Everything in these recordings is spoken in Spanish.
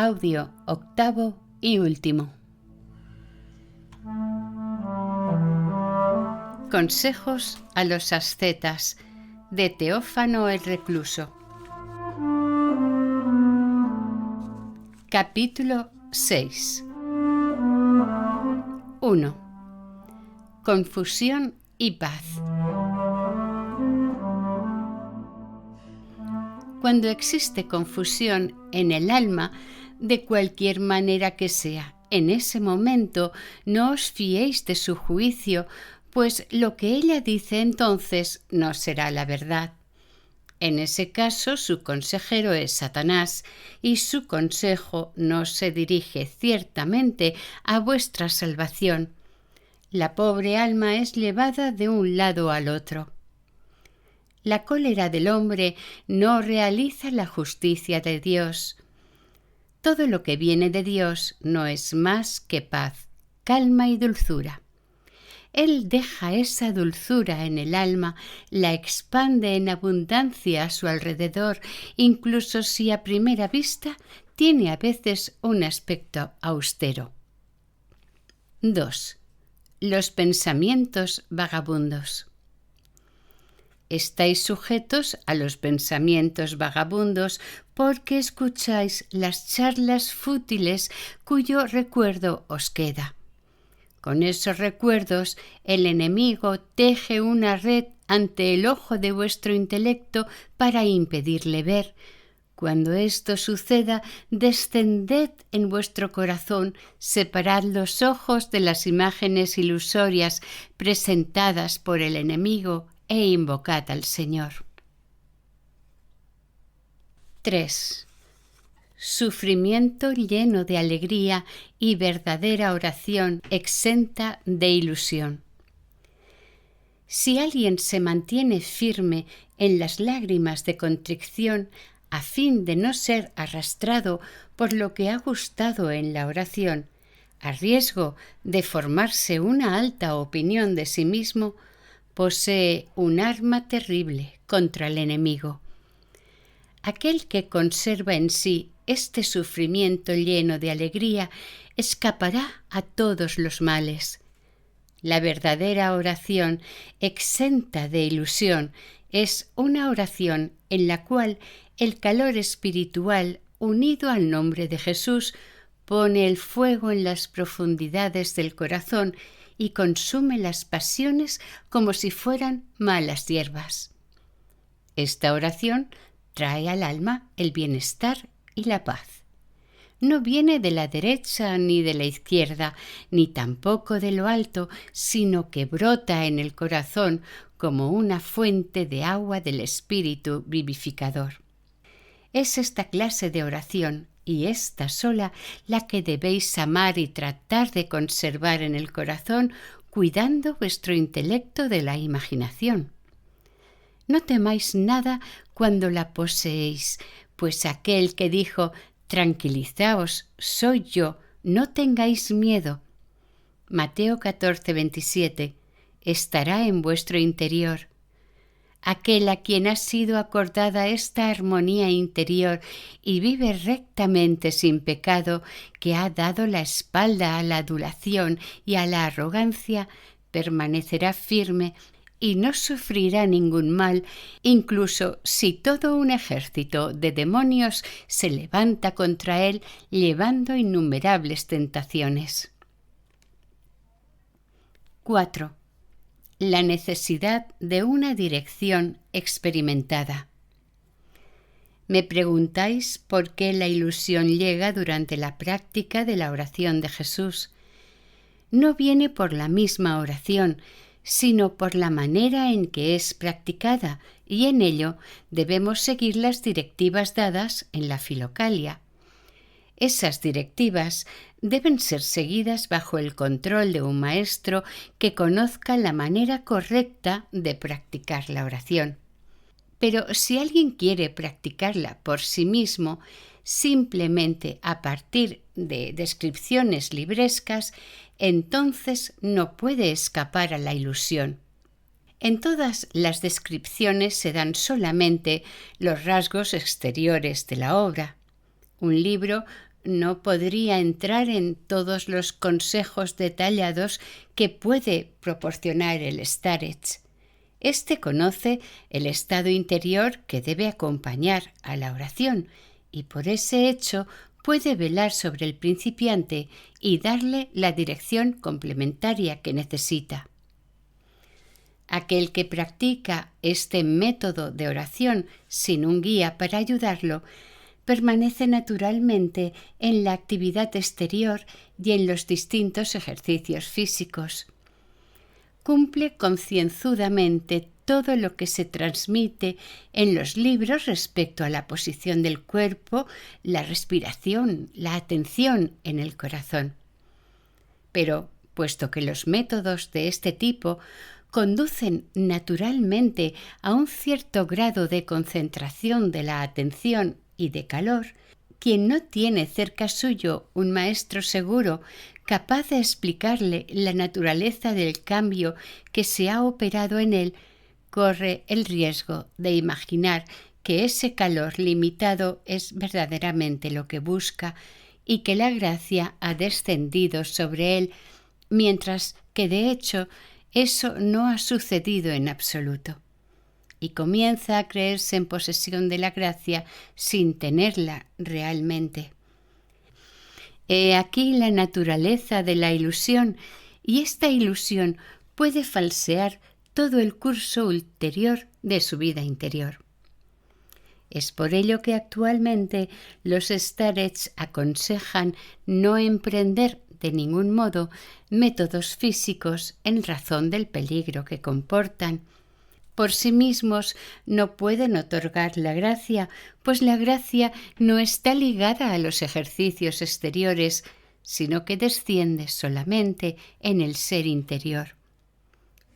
Audio octavo y último. Consejos a los ascetas, de Teófano el Recluso. Capítulo 6. 1. Confusión y paz. Cuando existe confusión en el alma, de cualquier manera que sea, en ese momento no os fiéis de su juicio, pues lo que ella dice entonces no será la verdad. En ese caso su consejero es Satanás, y su consejo no se dirige ciertamente a vuestra salvación. La pobre alma es llevada de un lado al otro. La cólera del hombre no realiza la justicia de Dios. Todo lo que viene de Dios no es más que paz, calma y dulzura. Él deja esa dulzura en el alma, la expande en abundancia a su alrededor, incluso si a primera vista tiene a veces un aspecto austero. 2. Los pensamientos vagabundos. Estáis sujetos a los pensamientos vagabundos porque escucháis las charlas fútiles cuyo recuerdo os queda. Con esos recuerdos el enemigo teje una red ante el ojo de vuestro intelecto para impedirle ver. Cuando esto suceda, descended en vuestro corazón, separad los ojos de las imágenes ilusorias presentadas por el enemigo e invocad al Señor. 3. Sufrimiento lleno de alegría y verdadera oración exenta de ilusión. Si alguien se mantiene firme en las lágrimas de contrición a fin de no ser arrastrado por lo que ha gustado en la oración, a riesgo de formarse una alta opinión de sí mismo, posee un arma terrible contra el enemigo. Aquel que conserva en sí este sufrimiento lleno de alegría escapará a todos los males. La verdadera oración, exenta de ilusión, es una oración en la cual el calor espiritual, unido al nombre de Jesús, pone el fuego en las profundidades del corazón y consume las pasiones como si fueran malas hierbas. Esta oración trae al alma el bienestar y la paz. No viene de la derecha ni de la izquierda, ni tampoco de lo alto, sino que brota en el corazón como una fuente de agua del Espíritu vivificador. Es esta clase de oración, y esta sola, la que debéis amar y tratar de conservar en el corazón, cuidando vuestro intelecto de la imaginación. No temáis nada cuando la poseéis, pues aquel que dijo «Tranquilizaos, soy yo, no tengáis miedo», Mateo 14:27, estará en vuestro interior. Aquel a quien ha sido acordada esta armonía interior y vive rectamente sin pecado, que ha dado la espalda a la adulación y a la arrogancia, permanecerá firme y no sufrirá ningún mal, incluso si todo un ejército de demonios se levanta contra él llevando innumerables tentaciones. 4. La necesidad de una dirección experimentada. Me preguntáis por qué la ilusión llega durante la práctica de la oración de Jesús. No viene por la misma oración, sino por la manera en que es practicada, y en ello debemos seguir las directivas dadas en la Filocalia. Esas directivas deben ser seguidas bajo el control de un maestro que conozca la manera correcta de practicar la oración. Pero si alguien quiere practicarla por sí mismo, simplemente a partir de descripciones librescas, entonces no puede escapar a la ilusión. En todas las descripciones se dan solamente los rasgos exteriores de la obra. Un libro no podría entrar en todos los consejos detallados que puede proporcionar el starets. Este conoce el estado interior que debe acompañar a la oración y por ese hecho puede velar sobre el principiante y darle la dirección complementaria que necesita. Aquel que practica este método de oración sin un guía para ayudarlo, permanece naturalmente en la actividad exterior y en los distintos ejercicios físicos. Cumple concienzudamente todo lo que se transmite en los libros respecto a la posición del cuerpo, la respiración, la atención en el corazón. Pero, puesto que los métodos de este tipo conducen naturalmente a un cierto grado de concentración de la atención y de calor, quien no tiene cerca suyo un maestro seguro capaz de explicarle la naturaleza del cambio que se ha operado en él, corre el riesgo de imaginar que ese calor limitado es verdaderamente lo que busca y que la gracia ha descendido sobre él, mientras que de hecho eso no ha sucedido en absoluto. Y comienza a creerse en posesión de la gracia sin tenerla realmente. He aquí la naturaleza de la ilusión, y esta ilusión puede falsear todo el curso ulterior de su vida interior. Es por ello que actualmente los starets aconsejan no emprender de ningún modo métodos físicos en razón del peligro que comportan. Por sí mismos no pueden otorgar la gracia, pues la gracia no está ligada a los ejercicios exteriores, sino que desciende solamente en el ser interior.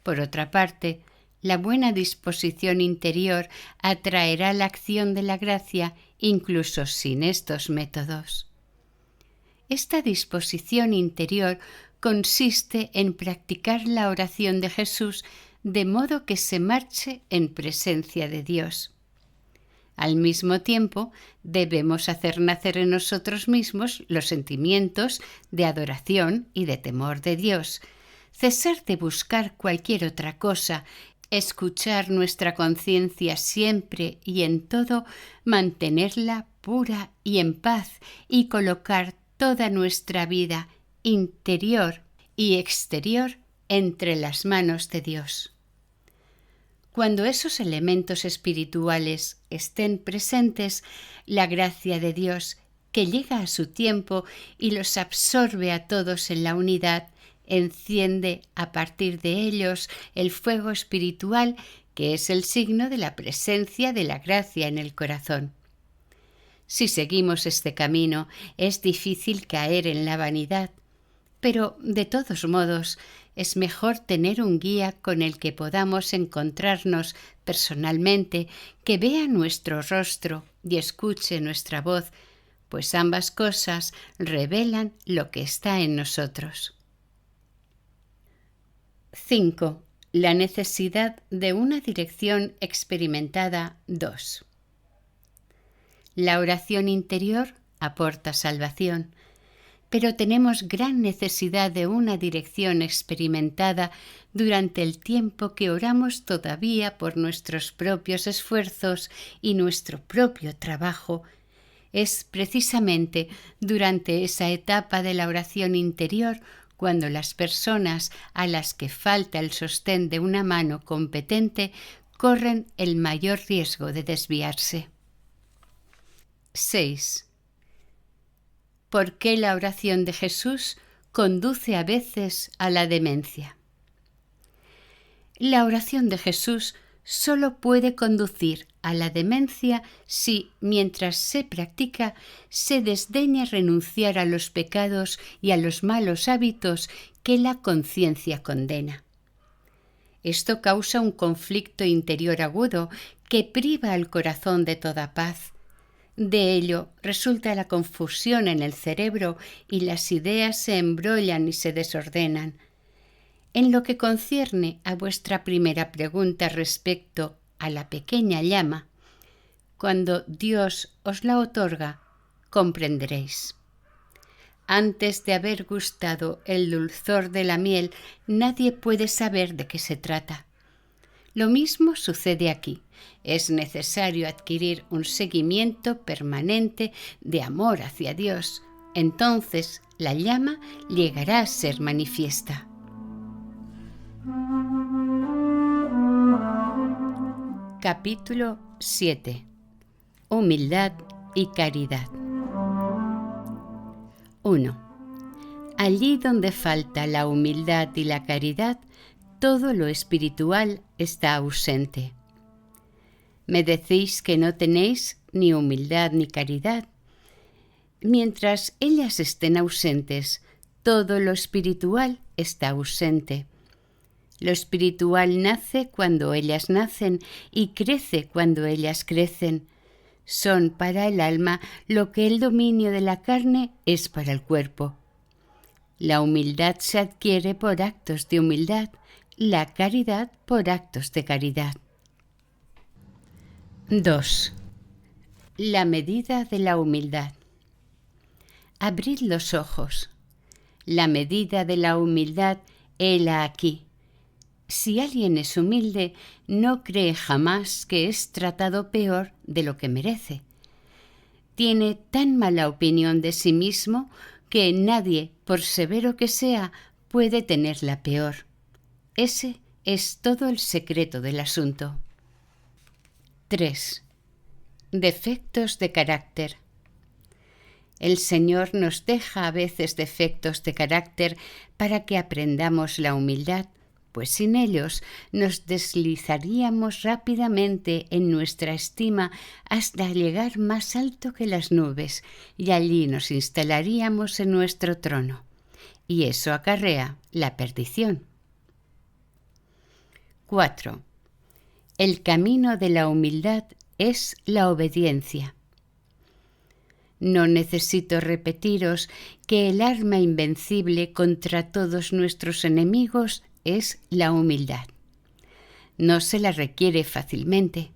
Por otra parte, la buena disposición interior atraerá la acción de la gracia incluso sin estos métodos. Esta disposición interior consiste en practicar la oración de Jesús de modo que se marche en presencia de Dios. Al mismo tiempo, debemos hacer nacer en nosotros mismos los sentimientos de adoración y de temor de Dios, cesar de buscar cualquier otra cosa, escuchar nuestra conciencia siempre y en todo, mantenerla pura y en paz y colocar toda nuestra vida interior y exterior entre las manos de Dios. Cuando esos elementos espirituales estén presentes, la gracia de Dios, que llega a su tiempo y los absorbe a todos en la unidad, enciende a partir de ellos el fuego espiritual que es el signo de la presencia de la gracia en el corazón. Si seguimos este camino, es difícil caer en la vanidad, pero de todos modos es mejor tener un guía con el que podamos encontrarnos personalmente, que vea nuestro rostro y escuche nuestra voz, pues ambas cosas revelan lo que está en nosotros. 5. La necesidad de una dirección experimentada 2. La oración interior aporta salvación, pero tenemos gran necesidad de una dirección experimentada durante el tiempo que oramos todavía por nuestros propios esfuerzos y nuestro propio trabajo. Es precisamente durante esa etapa de la oración interior cuando las personas a las que falta el sostén de una mano competente corren el mayor riesgo de desviarse. 6. ¿Por qué la oración de Jesús conduce a veces a la demencia? La oración de Jesús solo puede conducir a la demencia si, mientras se practica, se desdeña renunciar a los pecados y a los malos hábitos que la conciencia condena. Esto causa un conflicto interior agudo que priva al corazón de toda paz. De ello resulta la confusión en el cerebro y las ideas se embrollan y se desordenan. En lo que concierne a vuestra primera pregunta respecto a la pequeña llama, cuando Dios os la otorga, comprenderéis. Antes de haber gustado el dulzor de la miel, nadie puede saber de qué se trata. Lo mismo sucede aquí. Es necesario adquirir un seguimiento permanente de amor hacia Dios. Entonces la llama llegará a ser manifiesta. Capítulo 7. Humildad y caridad. 1. Allí donde falta la humildad y la caridad, todo lo espiritual está ausente. Me decís que no tenéis ni humildad ni caridad. Mientras ellas estén ausentes, todo lo espiritual está ausente. Lo espiritual nace cuando ellas nacen y crece cuando ellas crecen. Son para el alma lo que el dominio de la carne es para el cuerpo. La humildad se adquiere por actos de humildad, la caridad por actos de caridad. 2. La medida de la humildad. Abrid los ojos. La medida de la humildad, hela aquí. Si alguien es humilde, no cree jamás que es tratado peor de lo que merece. Tiene tan mala opinión de sí mismo que nadie, por severo que sea, puede tenerla peor. Ese es todo el secreto del asunto. 3. Defectos de carácter. El Señor nos deja a veces defectos de carácter para que aprendamos la humildad, pues sin ellos nos deslizaríamos rápidamente en nuestra estima hasta llegar más alto que las nubes, y allí nos instalaríamos en nuestro trono, y eso acarrea la perdición. 4. El camino de la humildad es la obediencia. No necesito repetiros que el arma invencible contra todos nuestros enemigos es la humildad. No se la requiere fácilmente.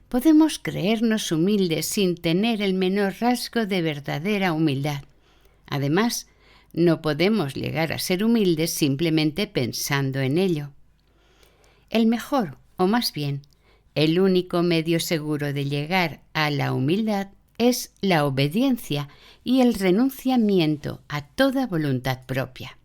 Podemos creernos humildes sin tener el menor rasgo de verdadera humildad. Además, no podemos llegar a ser humildes simplemente pensando en ello. El mejor, o más bien, el único medio seguro de llegar a la humildad es la obediencia y el renunciamiento a toda voluntad propia.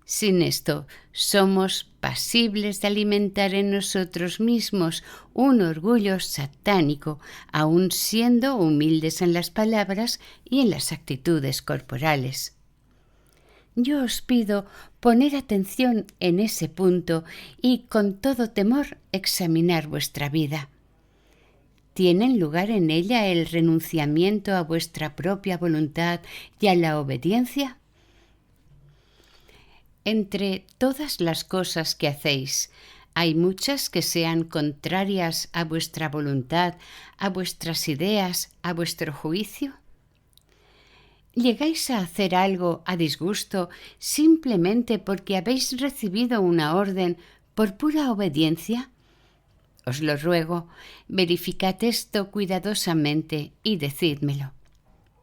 Sin esto, somos pasibles de alimentar en nosotros mismos un orgullo satánico, aun siendo humildes en las palabras y en las actitudes corporales. Yo os pido poner atención en ese punto y con todo temor examinar vuestra vida. ¿Tienen lugar en ella el renunciamiento a vuestra propia voluntad y a la obediencia? Entre todas las cosas que hacéis, ¿hay muchas que sean contrarias a vuestra voluntad, a vuestras ideas, a vuestro juicio? ¿Llegáis a hacer algo a disgusto simplemente porque habéis recibido una orden por pura obediencia? Os lo ruego, verificad esto cuidadosamente y decídmelo.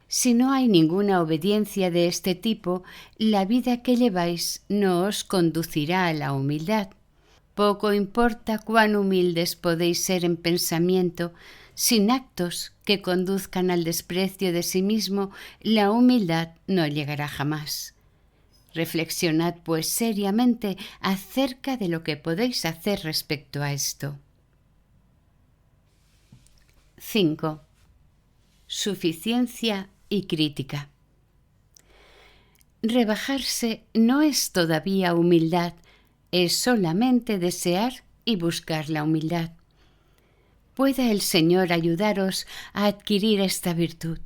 Si no hay ninguna obediencia de este tipo, la vida que lleváis no os conducirá a la humildad. Poco importa cuán humildes podéis ser en pensamiento, sin actos que conduzcan al desprecio de sí mismo, la humildad no llegará jamás. Reflexionad pues seriamente acerca de lo que podéis hacer respecto a esto. 5. Suficiencia y crítica. Rebajarse no es todavía humildad, es solamente desear y buscar la humildad. Pueda el Señor ayudaros a adquirir esta virtud.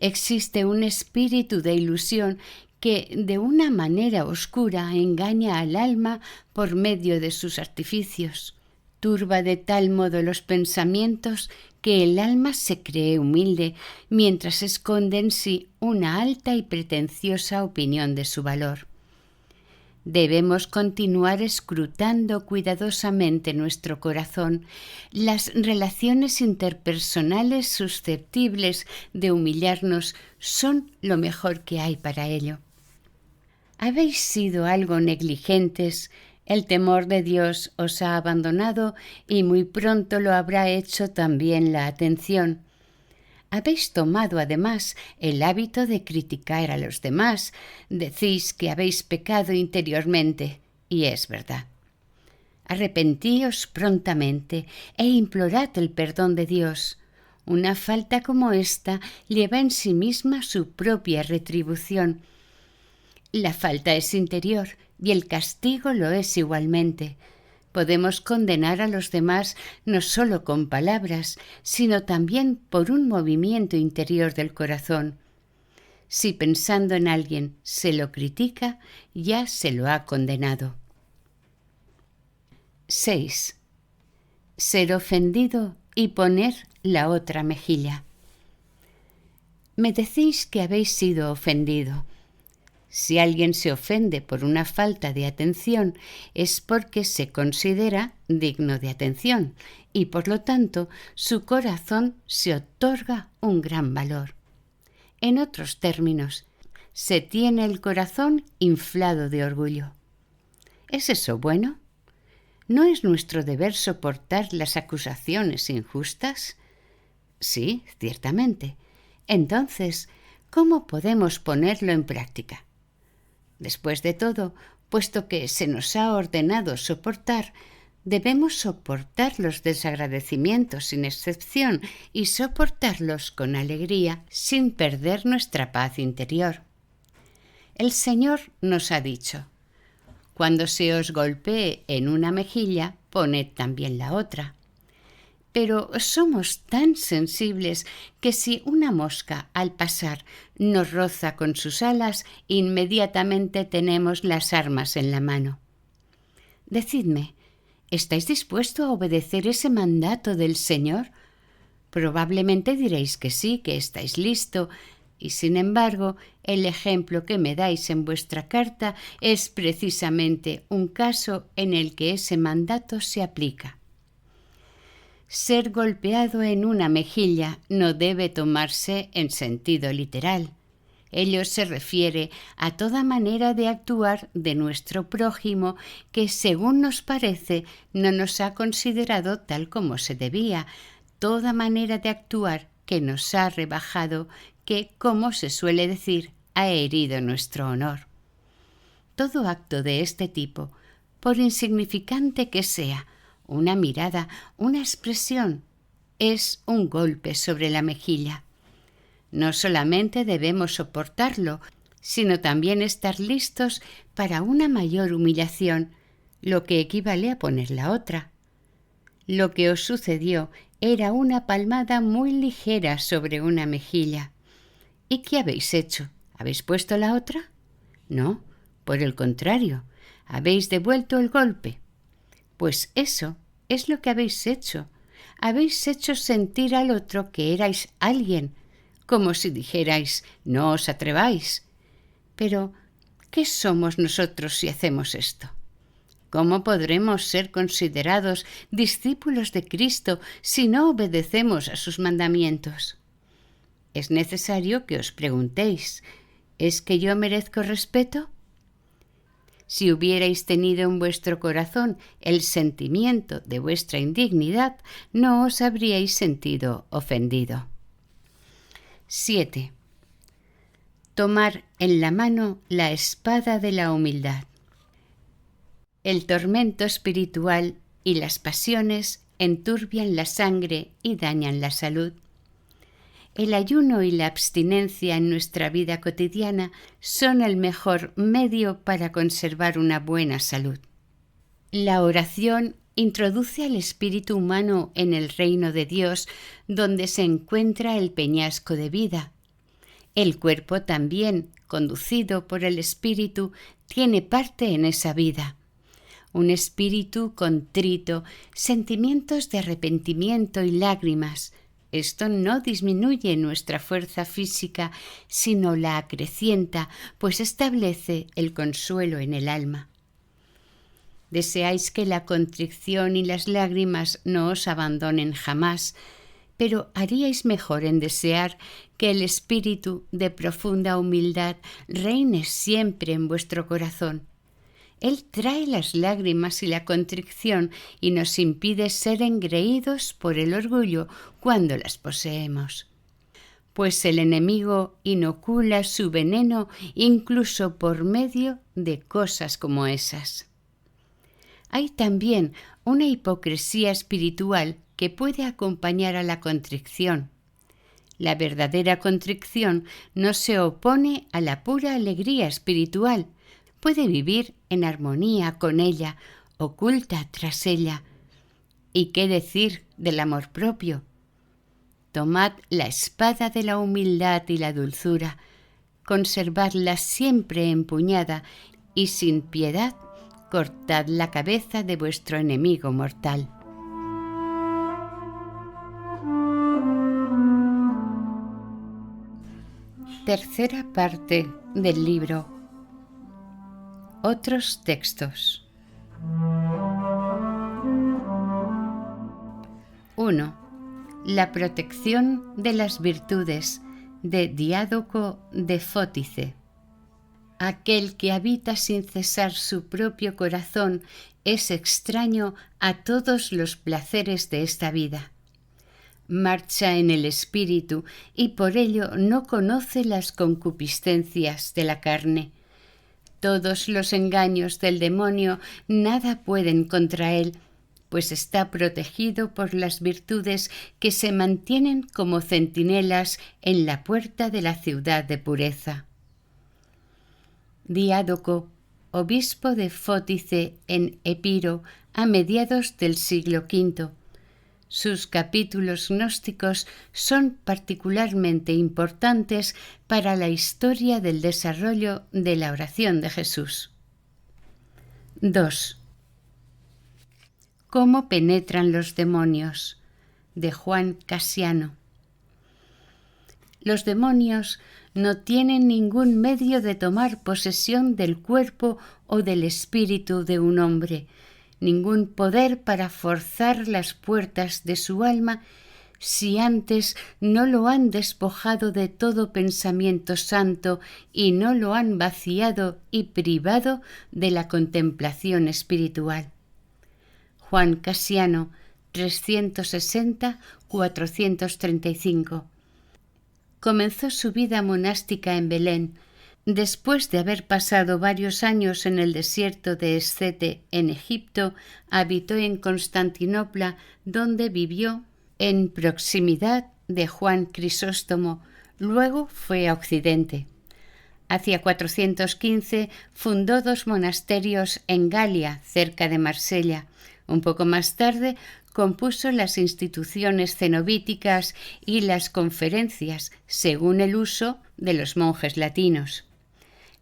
Existe un espíritu de ilusión que de una manera oscura engaña al alma por medio de sus artificios. Turba de tal modo los pensamientos que el alma se cree humilde mientras esconde en sí una alta y pretenciosa opinión de su valor. Debemos continuar escrutando cuidadosamente nuestro corazón. Las relaciones interpersonales susceptibles de humillarnos son lo mejor que hay para ello. ¿Habéis sido algo negligentes? El temor de Dios os ha abandonado y muy pronto lo habrá hecho también la atención. Habéis tomado además el hábito de criticar a los demás. Decís que habéis pecado interiormente, y es verdad. Arrepentíos prontamente e implorad el perdón de Dios. Una falta como esta lleva en sí misma su propia retribución. La falta es interior y el castigo lo es igualmente. Podemos condenar a los demás no solo con palabras, sino también por un movimiento interior del corazón. Si pensando en alguien se lo critica, ya se lo ha condenado. 6. Ser ofendido y poner la otra mejilla. Me decís que habéis sido ofendido. Si alguien se ofende por una falta de atención es porque se considera digno de atención y por lo tanto su corazón se otorga un gran valor. En otros términos, se tiene el corazón inflado de orgullo. ¿Es eso bueno? ¿No es nuestro deber soportar las acusaciones injustas? Sí, ciertamente. Entonces, ¿cómo podemos ponerlo en práctica? Después de todo, puesto que se nos ha ordenado soportar, debemos soportar los desagradecimientos sin excepción y soportarlos con alegría sin perder nuestra paz interior. El Señor nos ha dicho: cuando se os golpee en una mejilla, poned también la otra. Pero somos tan sensibles que si una mosca al pasar nos roza con sus alas, inmediatamente tenemos las armas en la mano. Decidme, ¿estáis dispuesto a obedecer ese mandato del Señor? Probablemente diréis que sí, que estáis listo, y sin embargo, el ejemplo que me dais en vuestra carta es precisamente un caso en el que ese mandato se aplica. Ser golpeado en una mejilla no debe tomarse en sentido literal. Ello se refiere a toda manera de actuar de nuestro prójimo que, según nos parece, no nos ha considerado tal como se debía, toda manera de actuar que nos ha rebajado, que, como se suele decir, ha herido nuestro honor. Todo acto de este tipo, por insignificante que sea, una mirada, una expresión, es un golpe sobre la mejilla. No solamente debemos soportarlo, sino también estar listos para una mayor humillación, lo que equivale a poner la otra. Lo que os sucedió era una palmada muy ligera sobre una mejilla. ¿Y qué habéis hecho? ¿Habéis puesto la otra? No, por el contrario, habéis devuelto el golpe. Pues eso es lo que habéis hecho. Habéis hecho sentir al otro que erais alguien, como si dijerais: no os atreváis. Pero, ¿qué somos nosotros si hacemos esto? ¿Cómo podremos ser considerados discípulos de Cristo si no obedecemos a sus mandamientos? Es necesario que os preguntéis: ¿es que yo merezco respeto? Si hubierais tenido en vuestro corazón el sentimiento de vuestra indignidad, no os habríais sentido ofendido. 7. Tomar en la mano la espada de la humildad. El tormento espiritual y las pasiones enturbian la sangre y dañan la salud. El ayuno y la abstinencia en nuestra vida cotidiana son el mejor medio para conservar una buena salud. La oración introduce al espíritu humano en el reino de Dios, donde se encuentra el peñasco de vida. El cuerpo también, conducido por el espíritu, tiene parte en esa vida. Un espíritu contrito, sentimientos de arrepentimiento y lágrimas. Esto no disminuye nuestra fuerza física, sino la acrecienta, pues establece el consuelo en el alma. Deseáis que la contrición y las lágrimas no os abandonen jamás, pero haríais mejor en desear que el espíritu de profunda humildad reine siempre en vuestro corazón. Él trae las lágrimas y la contrición y nos impide ser engreídos por el orgullo cuando las poseemos. Pues el enemigo inocula su veneno incluso por medio de cosas como esas. Hay también una hipocresía espiritual que puede acompañar a la contrición. La verdadera contrición no se opone a la pura alegría espiritual, puede vivir en armonía con ella, oculta tras ella. ¿Y qué decir del amor propio? Tomad la espada de la humildad y la dulzura, conservadla siempre empuñada y sin piedad cortad la cabeza de vuestro enemigo mortal. Tercera parte del libro. Otros textos. 1. La protección de las virtudes, de Diádoco de Fótice. Aquel que habita sin cesar su propio corazón es extraño a todos los placeres de esta vida. Marcha en el espíritu y por ello no conoce las concupiscencias de la carne. Todos los engaños del demonio nada pueden contra él, pues está protegido por las virtudes que se mantienen como centinelas en la puerta de la ciudad de pureza. Diádoco, obispo de Fótice en Epiro a mediados del siglo V. Sus capítulos gnósticos son particularmente importantes para la historia del desarrollo de la oración de Jesús. 2. ¿Cómo penetran los demonios? De Juan Casiano. Los demonios no tienen ningún medio de tomar posesión del cuerpo o del espíritu de un hombre, ningún poder para forzar las puertas de su alma, si antes no lo han despojado de todo pensamiento santo y no lo han vaciado y privado de la contemplación espiritual. Juan Casiano, 360-435. Comenzó su vida monástica en Belén, después de haber pasado varios años en el desierto de Escete en Egipto. Habitó en Constantinopla, donde vivió en proximidad de Juan Crisóstomo. Luego fue a Occidente. Hacia 415 fundó 2 monasterios en Galia, cerca de Marsella. Un poco más tarde compuso las instituciones cenobíticas y las conferencias, según el uso de los monjes latinos.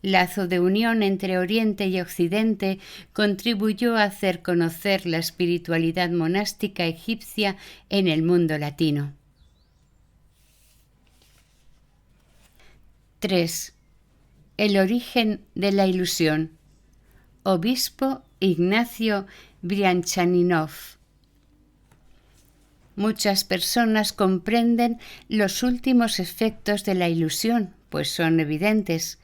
Lazo de unión entre Oriente y Occidente, contribuyó a hacer conocer la espiritualidad monástica egipcia en el mundo latino. 3. El origen de la ilusión. Obispo Ignacio Brianchaninov. Muchas personas comprenden los últimos efectos de la ilusión, pues son evidentes.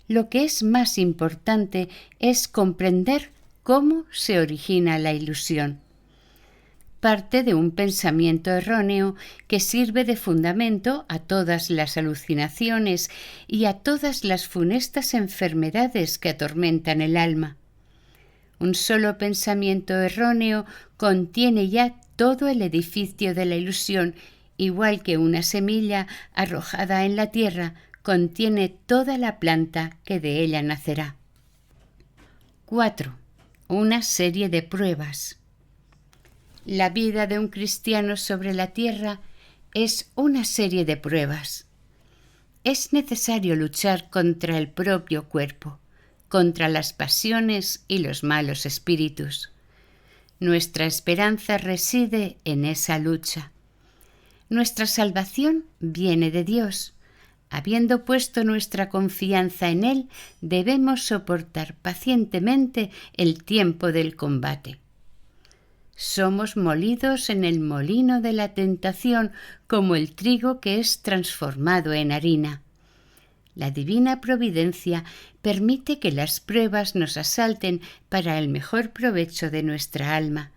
Lo que es más importante es comprender cómo se origina la ilusión. Parte de un pensamiento erróneo que sirve de fundamento a todas las alucinaciones y a todas las funestas enfermedades que atormentan el alma. Un solo pensamiento erróneo contiene ya todo el edificio de la ilusión, igual que una semilla arrojada en la tierra contiene toda la planta que de ella nacerá. 4. Una serie de pruebas. La vida de un cristiano sobre la tierra es una serie de pruebas. Es necesario luchar contra el propio cuerpo, contra las pasiones y los malos espíritus. Nuestra esperanza reside en esa lucha. Nuestra salvación viene de Dios. Habiendo puesto nuestra confianza en Él, debemos soportar pacientemente el tiempo del combate. Somos molidos en el molino de la tentación como el trigo que es transformado en harina. La divina providencia permite que las pruebas nos asalten para el mejor provecho de nuestra alma.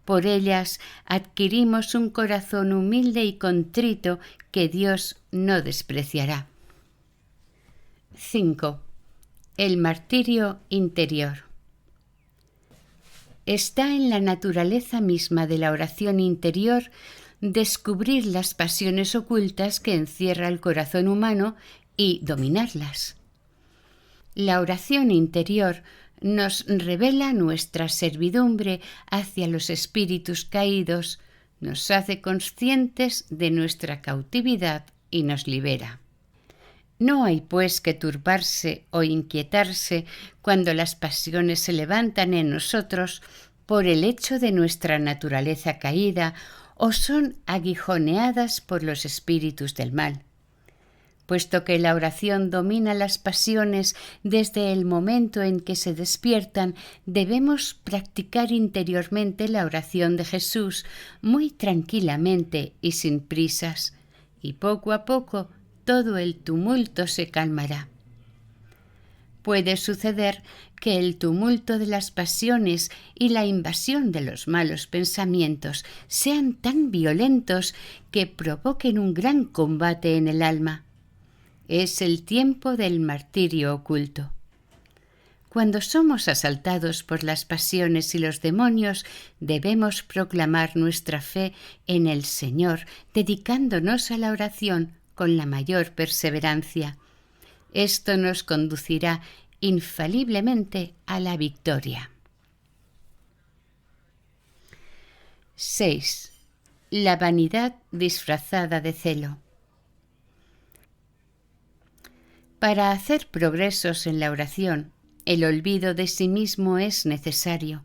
Por ellas adquirimos un corazón humilde y contrito que Dios no despreciará. 5. El martirio interior. Está en la naturaleza misma de la oración interior descubrir las pasiones ocultas que encierra el corazón humano y dominarlas. La oración interior nos revela nuestra servidumbre hacia los espíritus caídos, nos hace conscientes de nuestra cautividad y nos libera. No hay, pues, que turbarse o inquietarse cuando las pasiones se levantan en nosotros por el hecho de nuestra naturaleza caída o son aguijoneadas por los espíritus del mal. Puesto que la oración domina las pasiones desde el momento en que se despiertan, debemos practicar interiormente la oración de Jesús muy tranquilamente y sin prisas, y poco a poco todo el tumulto se calmará. Puede suceder que el tumulto de las pasiones y la invasión de los malos pensamientos sean tan violentos que provoquen un gran combate en el alma. Es el tiempo del martirio oculto. Cuando somos asaltados por las pasiones y los demonios, debemos proclamar nuestra fe en el Señor, dedicándonos a la oración con la mayor perseverancia. Esto nos conducirá infaliblemente a la victoria. 6. La vanidad disfrazada de celo. Para hacer progresos en la oración, el olvido de sí mismo es necesario.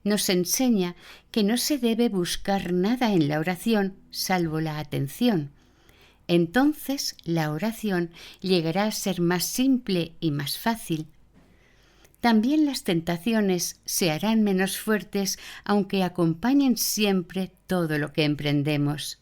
Nos enseña que no se debe buscar nada en la oración salvo la atención. Entonces la oración llegará a ser más simple y más fácil. También las tentaciones se harán menos fuertes, aunque acompañen siempre todo lo que emprendemos.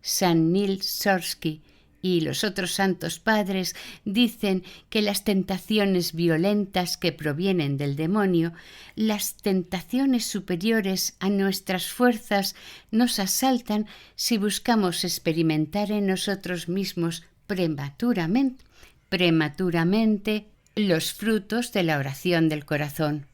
San Nils Sorsky y los otros santos padres dicen que las tentaciones violentas que provienen del demonio, las tentaciones superiores a nuestras fuerzas, nos asaltan si buscamos experimentar en nosotros mismos prematuramente los frutos de la oración del corazón.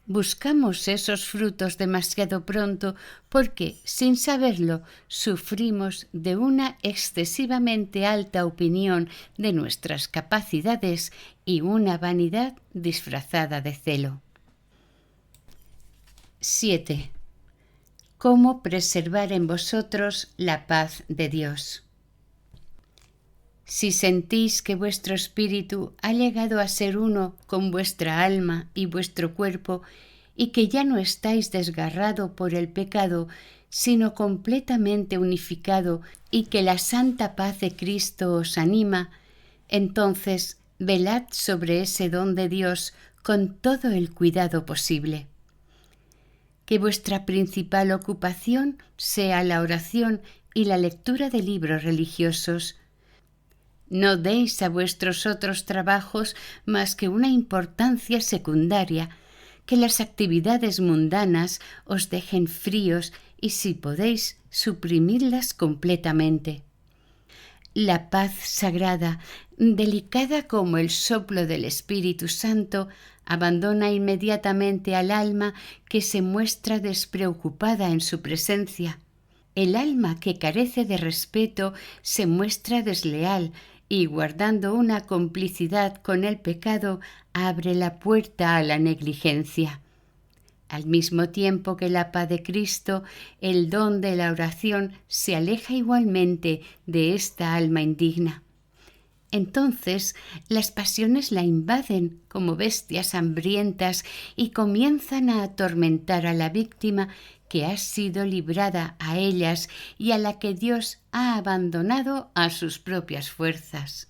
Buscamos esos frutos demasiado pronto porque, sin saberlo, sufrimos de una excesivamente alta opinión de nuestras capacidades y una vanidad disfrazada de celo. 7. ¿Cómo preservar en vosotros la paz de Dios? Si sentís que vuestro espíritu ha llegado a ser uno con vuestra alma y vuestro cuerpo, y que ya no estáis desgarrado por el pecado, sino completamente unificado, y que la santa paz de Cristo os anima, entonces velad sobre ese don de Dios con todo el cuidado posible. Que vuestra principal ocupación sea la oración y la lectura de libros religiosos. No deis a vuestros otros trabajos más que una importancia secundaria, que las actividades mundanas os dejen fríos y, si podéis, suprimidlas completamente. La paz sagrada, delicada como el soplo del Espíritu Santo, abandona inmediatamente al alma que se muestra despreocupada en su presencia. El alma que carece de respeto se muestra desleal y, guardando una complicidad con el pecado, abre la puerta a la negligencia. Al mismo tiempo que la paz de Cristo, el don de la oración se aleja igualmente de esta alma indigna. Entonces las pasiones la invaden como bestias hambrientas y comienzan a atormentar a la víctima, que has sido librada a ellas y a la que Dios ha abandonado a sus propias fuerzas.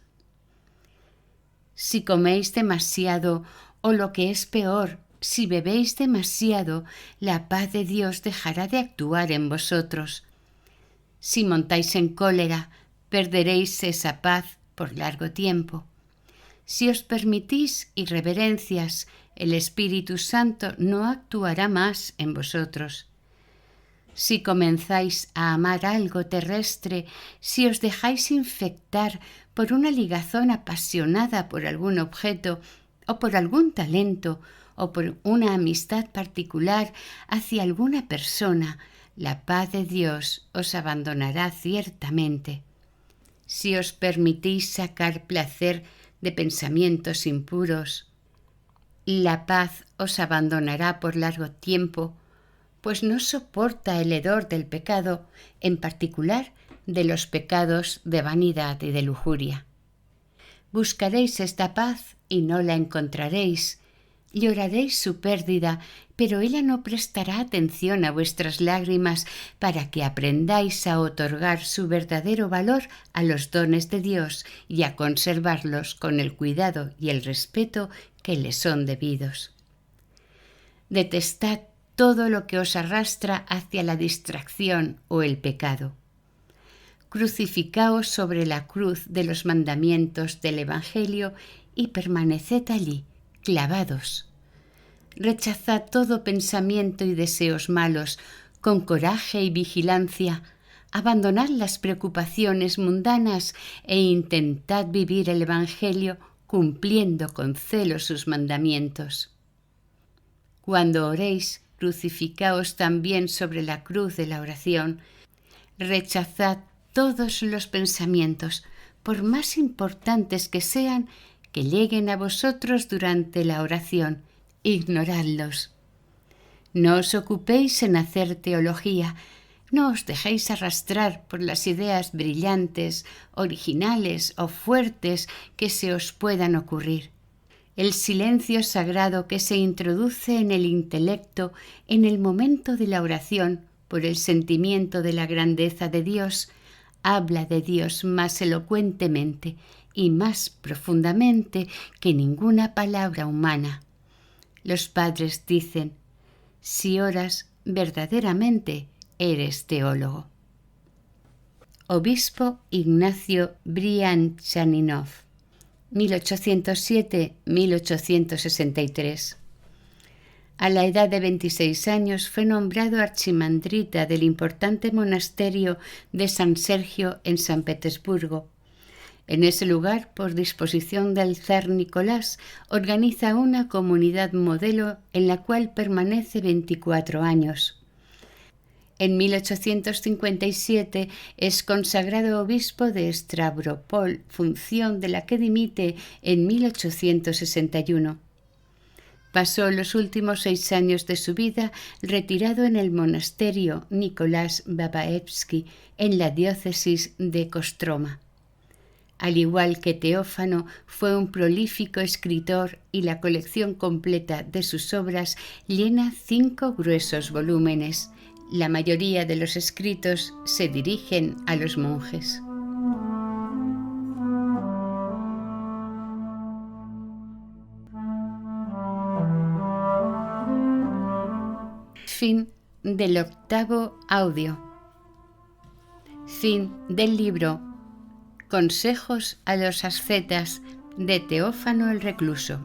Si coméis demasiado, o lo que es peor, si bebéis demasiado, la paz de Dios dejará de actuar en vosotros. Si montáis en cólera, perderéis esa paz por largo tiempo. Si os permitís irreverencias, el Espíritu Santo no actuará más en vosotros. Si comenzáis a amar algo terrestre, si os dejáis infectar por una ligazón apasionada por algún objeto o por algún talento o por una amistad particular hacia alguna persona, la paz de Dios os abandonará ciertamente. Si os permitís sacar placer de pensamientos impuros, la paz os abandonará por largo tiempo, pues no soporta el hedor del pecado, en particular de los pecados de vanidad y de lujuria. Buscaréis esta paz y no la encontraréis. Lloraréis su pérdida, pero ella no prestará atención a vuestras lágrimas para que aprendáis a otorgar su verdadero valor a los dones de Dios y a conservarlos con el cuidado y el respeto que les son debidos. Detestad todo lo que os arrastra hacia la distracción o el pecado. Crucificaos sobre la cruz de los mandamientos del Evangelio y permaneced allí, clavados. Rechazad todo pensamiento y deseos malos, con coraje y vigilancia. Abandonad las preocupaciones mundanas e intentad vivir el Evangelio cumpliendo con celo sus mandamientos. Cuando oréis, crucificaos también sobre la cruz de la oración. Rechazad todos los pensamientos, por más importantes que sean, que lleguen a vosotros durante la oración. Ignoradlos. No os ocupéis en hacer teología, no os dejéis arrastrar por las ideas brillantes, originales o fuertes que se os puedan ocurrir. El silencio sagrado que se introduce en el intelecto en el momento de la oración por el sentimiento de la grandeza de Dios habla de Dios más elocuentemente y más profundamente que ninguna palabra humana. Los padres dicen: si oras, verdaderamente eres teólogo. Obispo Ignacio Brianchaninov, 1807-1863. A la edad de 26 años fue nombrado archimandrita del importante monasterio de San Sergio en San Petersburgo. En ese lugar, por disposición del zar Nicolás, organiza una comunidad modelo en la cual permanece 24 años. En 1857 es consagrado obispo de Stavropol, función de la que dimite en 1861. Pasó los últimos 6 años de su vida retirado en el monasterio Nicolás Babaevsky, en la diócesis de Kostroma. Al igual que Teófano, fue un prolífico escritor y la colección completa de sus obras llena 5 gruesos volúmenes. La mayoría de los escritos se dirigen a los monjes. Fin del 8º audio. Fin del libro Consejos a los ascetas de Teófano el Recluso.